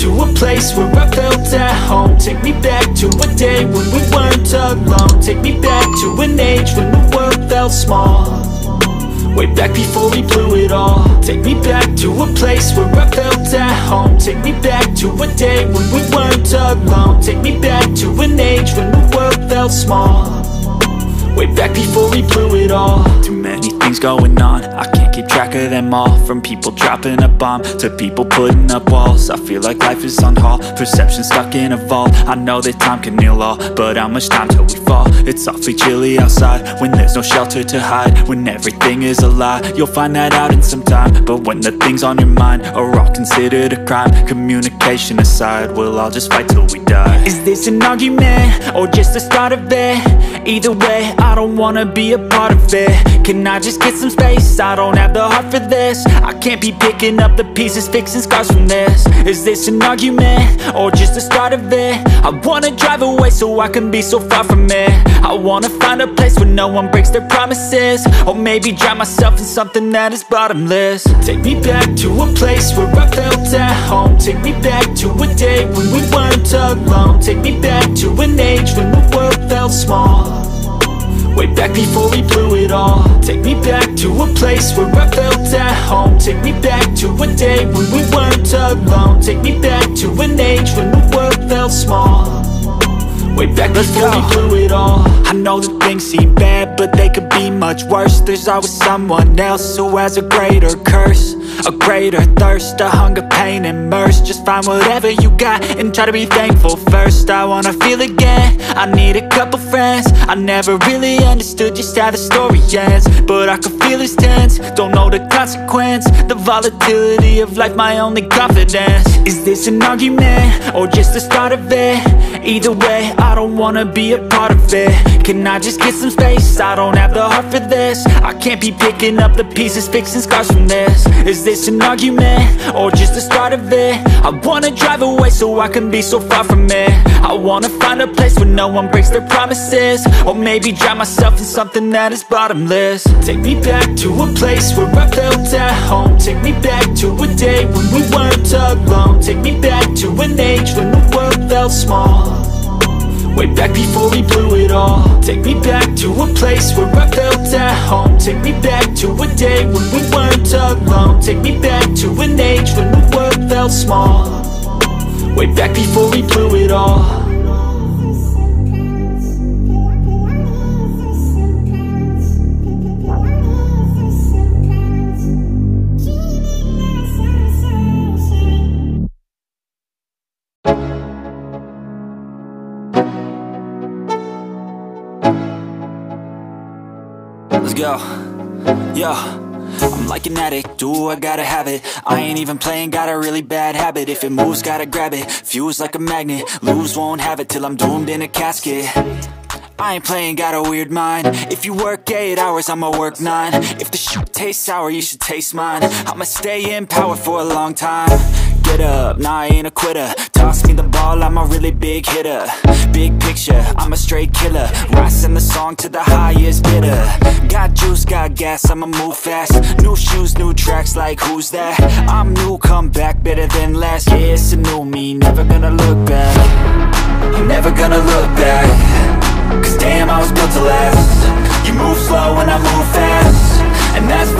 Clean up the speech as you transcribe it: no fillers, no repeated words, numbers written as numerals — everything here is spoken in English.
to a place where I felt at home. Take me back to a day when we weren't alone. Take me back to an age when the world felt small, way back before we blew it all. Take me back to a place where I felt at home. Take me back to a day when we weren't alone. Take me back to an age when the world felt small, way back before we blew it all. Too many things going on, I can't keep track of them all. From people dropping a bomb to people putting up walls. I feel like life is on hold, perception stuck in a vault. I know that time can heal all, but how much time till we fall? It's awfully chilly outside when there's no shelter to hide. When everything is a lie, you'll find that out in some time. But when the things on your mind are all considered a crime, communication aside, we'll all just fight till we die. Is this an argument or just the start of it? Either way, I don't wanna be a part of it. Can I just get some space? I don't have the heart for this. I can't be picking up the pieces, fixing scars from this. Is this an argument or just the start of it? I wanna drive away so I can be so far from it. I wanna find a place where no one breaks their promises, or maybe drown myself in something that is bottomless. Take me back to a place where I felt at home. Take me back to a day when we weren't alone. Take me back to an age when the world felt small, way back before we blew it all. Take me back to a place where I felt at home. Take me back to a day when we weren't alone. Take me back to an age when the world felt small, way back before we blew it all. I know that things seem bad, but they could be much worse. There's always someone else who has a greater curse, a greater thirst, a hunger, pain, and mercy. Just find whatever you got and try to be thankful first. I wanna feel again, I need a couple friends. I never really understood just how the story ends, but I can feel it's tense, don't know the consequence. The volatility of life, my only confidence. Is this an argument or just the start of it? Either way, I don't wanna be a part of it. Can I just get some space? I don't have the heart for this. I can't be picking up the pieces, fixing scars from this. Is this an argument or just the start of it? I wanna drive away so I can be so far from it. I wanna find a place where no one breaks their promises, or maybe drown myself in something that is bottomless. Take me back to a place where I felt at home. Take me back to a day when we weren't alone. Take me back to an age when the world felt small, way back before we blew it all. Take me back to a place where I felt at home. Take me back to a day when we weren't alone. Take me back to an age when the world felt small, way back before we blew it all. Let's go, yo. I'm like an addict, do I gotta have it. I ain't even playing, got a really bad habit. If it moves, gotta grab it, fuse like a magnet. Lose, won't have it till I'm doomed in a casket. I ain't playing, got a weird mind. If you work 8 hours, I'ma work 9. If the shit tastes sour, you should taste mine. I'ma stay in power for a long time. Get up, nah, I ain't a quitter. Toss me the ball, I'm a really big hitter. Big picture, I'm a straight killer. Rising the song to the highest bidder. Got juice, got gas, I'ma move fast. New shoes, new tracks, like who's that? I'm new, come back, better than last. Yeah, it's a new me, never gonna look back. I'm never gonna look back, 'cause damn, I was built to last. You move slow and I move fast, and that's